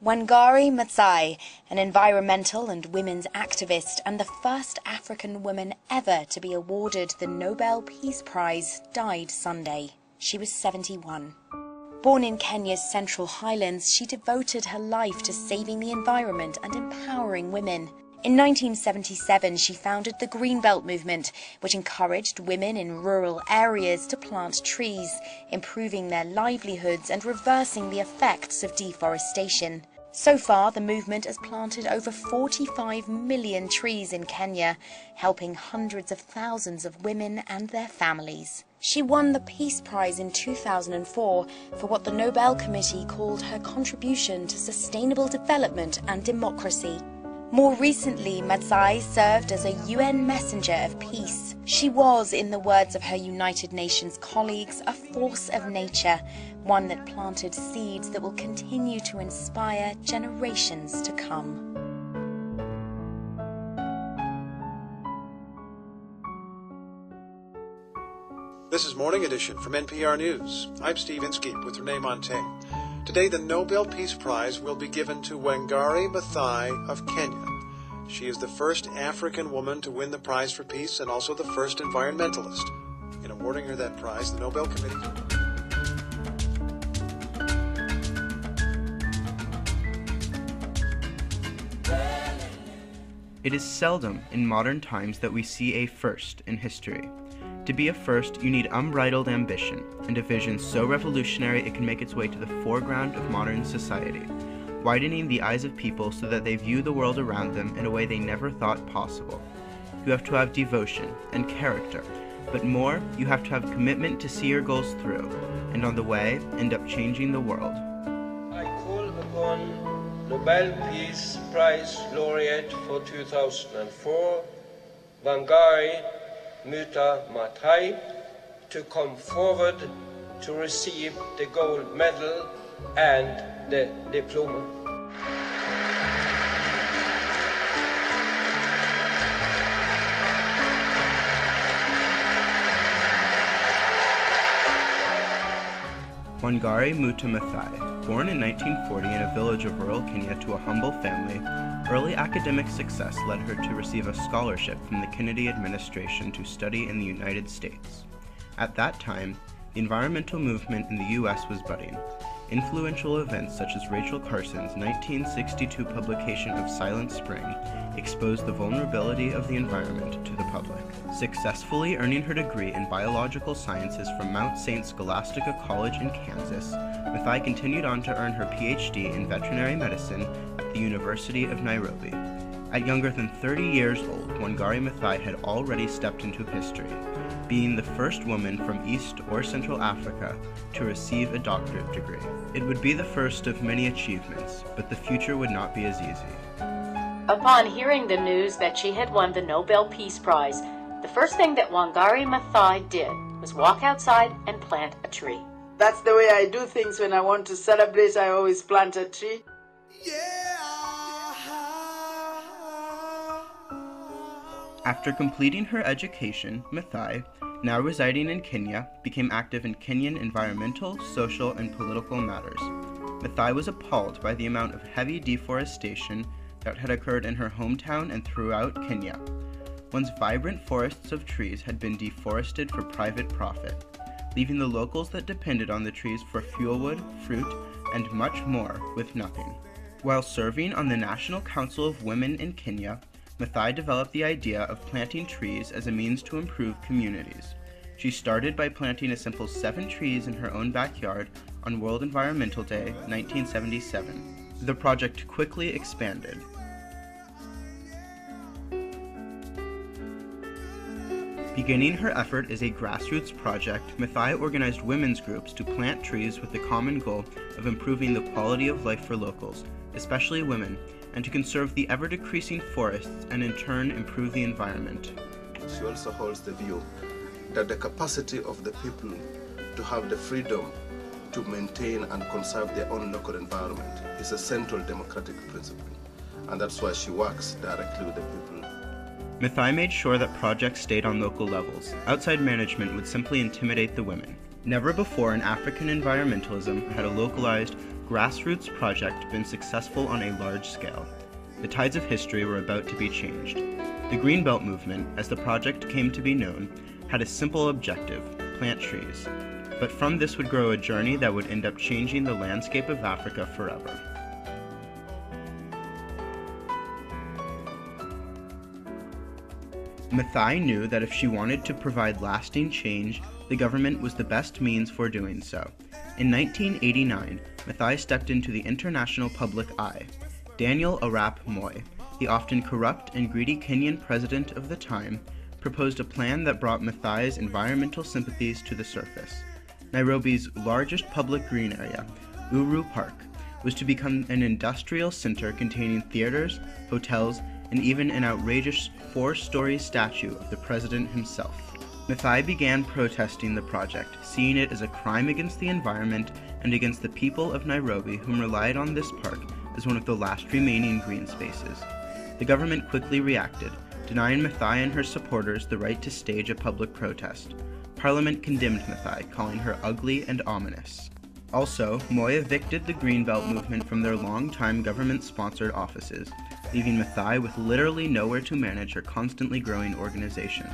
Wangari Maathai, an environmental and women's activist and the first African woman ever to be awarded the Nobel Peace Prize, died Sunday. She was 71. Born in Kenya's Central Highlands, she devoted her life to saving the environment and empowering women. In 1977, she founded the Greenbelt movement, which encouraged women in rural areas to plant trees, improving their livelihoods and reversing the effects of deforestation. So far, the movement has planted over 45 million trees in Kenya, helping hundreds of thousands of women and their families. She won the Peace Prize in 2004 for what the Nobel Committee called her contribution to sustainable development and democracy. More recently, Maathai served as a UN messenger of peace. She was, in the words of her United Nations colleagues, a force of nature, one that planted seeds that will continue to inspire generations to come. This is Morning Edition from NPR News. I'm Steve Inskeep with Renee Montagne. Today, the Nobel Peace Prize will be given to Wangari Maathai of Kenya. She is the first African woman to win the prize for peace and also the first environmentalist. In awarding her that prize, the Nobel Committee... It is seldom in modern times that we see a first in history. To be a first, you need unbridled ambition and a vision so revolutionary it can make its way to the foreground of modern society, widening the eyes of people so that they view the world around them in a way they never thought possible. You have to have devotion and character, but more, you have to have commitment to see your goals through, and on the way, end up changing the world. I call upon Nobel Peace Prize laureate for 2004, Wangari Maathai, to come forward to receive the gold medal and the diploma. Wangari Maathai, born in 1940 in a village of rural Kenya to a humble family, early academic success led her to receive a scholarship from the Kennedy administration to study in the United States. At that time, the environmental movement in the U.S. was budding. Influential events such as Rachel Carson's 1962 publication of Silent Spring exposed the vulnerability of the environment to the public. Successfully earning her degree in biological sciences from Mount St. Scholastica College in Kansas, Maathai continued on to earn her PhD in veterinary medicine at the University of Nairobi. At younger than 30 years old, Wangari Maathai had already stepped into history, being the first woman from East or Central Africa to receive a doctorate degree. It would be the first of many achievements, but the future would not be as easy. Upon hearing the news that she had won the Nobel Peace Prize, the first thing that Wangari Maathai did was walk outside and plant a tree. That's the way I do things. When I want to celebrate, I always plant a tree. After completing her education, Maathai, now residing in Kenya, became active in Kenyan environmental, social, and political matters. Maathai was appalled by the amount of heavy deforestation that had occurred in her hometown and throughout Kenya. Once vibrant forests of trees had been deforested for private profit, leaving the locals that depended on the trees for fuelwood, fruit, and much more with nothing. While serving on the National Council of Women in Kenya, Maathai developed the idea of planting trees as a means to improve communities. She started by planting a simple 7 trees in her own backyard on World Environmental Day, 1977. The project quickly expanded. Beginning her effort as a grassroots project, Maathai organized women's groups to plant trees with the common goal of improving the quality of life for locals, especially women, and to conserve the ever-decreasing forests and in turn improve the environment. She also holds the view that the capacity of the people to have the freedom to maintain and conserve their own local environment is a central democratic principle, and that's why she works directly with the people. Maathai made sure that projects stayed on local levels. Outside management would simply intimidate the women. Never before in African environmentalism had a localized, grassroots project been successful on a large scale. The tides of history were about to be changed. The Greenbelt movement, as the project came to be known, had a simple objective: plant trees. But from this would grow a journey that would end up changing the landscape of Africa forever. Maathai knew that if she wanted to provide lasting change, the government was the best means for doing so. In 1989, Maathai stepped into the international public eye. Daniel Arap Moi, the often corrupt and greedy Kenyan president of the time, proposed a plan that brought Maathai's environmental sympathies to the surface. Nairobi's largest public green area, Uhuru Park, was to become an industrial center containing theaters, hotels, and even an outrageous 4-story statue of the president himself. Maathai began protesting the project, seeing it as a crime against the environment and against the people of Nairobi whom relied on this park as one of the last remaining green spaces. The government quickly reacted, denying Maathai and her supporters the right to stage a public protest. Parliament condemned Maathai, calling her ugly and ominous. Also, Moi evicted the Greenbelt movement from their long-time government-sponsored offices, leaving Maathai with literally nowhere to manage her constantly growing organization.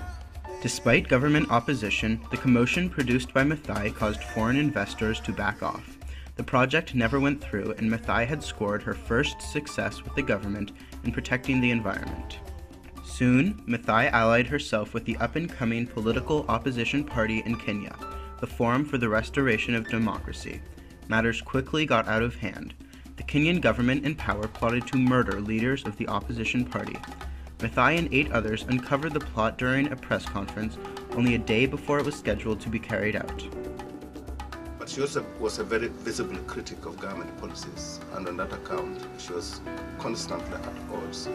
Despite government opposition, the commotion produced by Maathai caused foreign investors to back off. The project never went through, and Maathai had scored her first success with the government in protecting the environment. Soon, Maathai allied herself with the up-and-coming political opposition party in Kenya, the Forum for the Restoration of Democracy. Matters quickly got out of hand. The Kenyan government in power plotted to murder leaders of the opposition party. Maathai and 8 others uncovered the plot during a press conference only a day before it was scheduled to be carried out. But she also was a very visible critic of government policies, and on that account, she was constantly at odds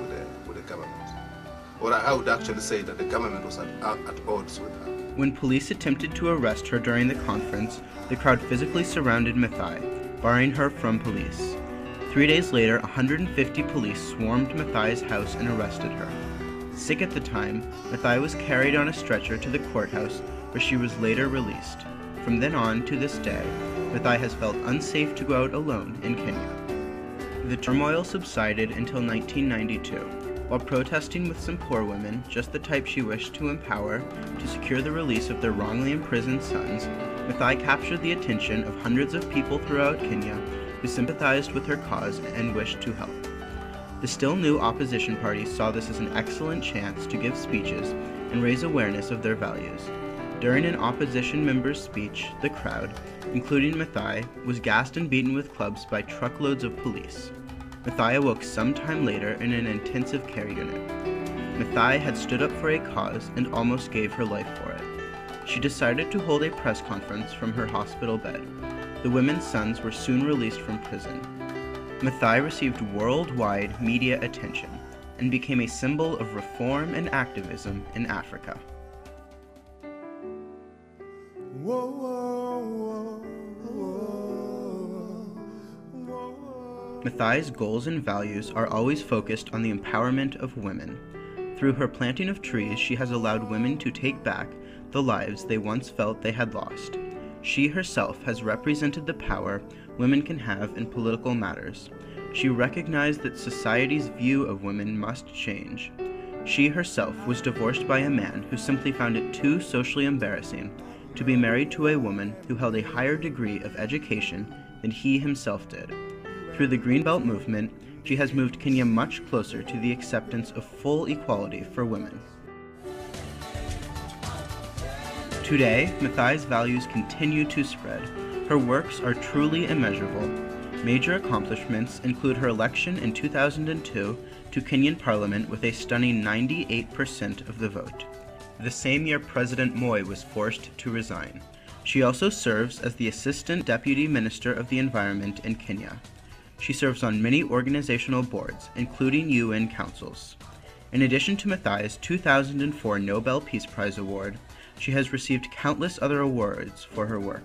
with the government. Or I would actually say that the government was at odds with her. When police attempted to arrest her during the conference, the crowd physically surrounded Maathai, barring her from police. 3 days later, 150 police swarmed Maathai's house and arrested her. Sick at the time, Maathai was carried on a stretcher to the courthouse, where she was later released. From then on to this day, Maathai has felt unsafe to go out alone in Kenya. The turmoil subsided until 1992. While protesting with some poor women, just the type she wished to empower, to secure the release of their wrongly imprisoned sons, Maathai captured the attention of hundreds of people throughout Kenya who sympathized with her cause and wished to help. The still new opposition party saw this as an excellent chance to give speeches and raise awareness of their values. During an opposition member's speech, the crowd, including Maathai, was gassed and beaten with clubs by truckloads of police. Maathai awoke sometime later in an intensive care unit. Maathai had stood up for a cause and almost gave her life for it. She decided to hold a press conference from her hospital bed. The women's sons were soon released from prison. Maathai received worldwide media attention and became a symbol of reform and activism in Africa. Maathai's goals and values are always focused on the empowerment of women. Through her planting of trees, she has allowed women to take back the lives they once felt they had lost. She herself has represented the power women can have in political matters. She recognized that society's view of women must change. She herself was divorced by a man who simply found it too socially embarrassing to be married to a woman who held a higher degree of education than he himself did. Through the Greenbelt movement, she has moved Kenya much closer to the acceptance of full equality for women. Today, Maathai's values continue to spread. Her works are truly immeasurable. Major accomplishments include her election in 2002 to Kenyan Parliament with a stunning 98% of the vote. The same year, President Moi was forced to resign. She also serves as the Assistant Deputy Minister of the Environment in Kenya. She serves on many organizational boards, including UN councils. In addition to Maathai's 2004 Nobel Peace Prize Award, she has received countless other awards for her work.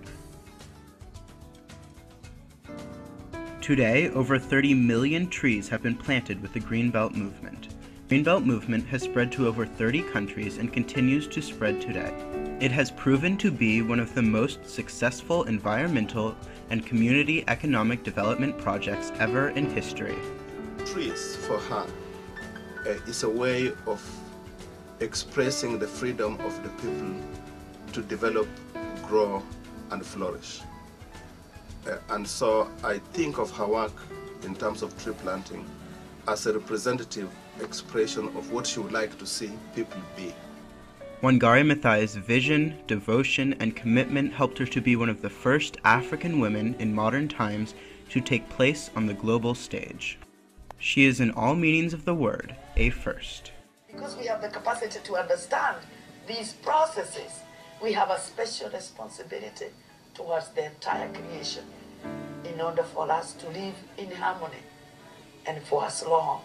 Today, over 30 million trees have been planted with the Greenbelt movement. The Greenbelt movement has spread to over 30 countries and continues to spread today. It has proven to be one of the most successful environmental and community economic development projects ever in history. Trees, for her, is a way of expressing the freedom of the people to develop, grow, and flourish. And so I think of her work in terms of tree planting as a representative expression of what she would like to see people be. Wangari Maathai's vision, devotion, and commitment helped her to be one of the first African women in modern times to take place on the global stage. She is in all meanings of the word a first. Because we have the capacity to understand these processes, we have a special responsibility towards the entire creation in order for us to live in harmony and for as long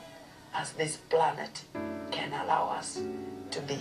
as this planet can allow us to be.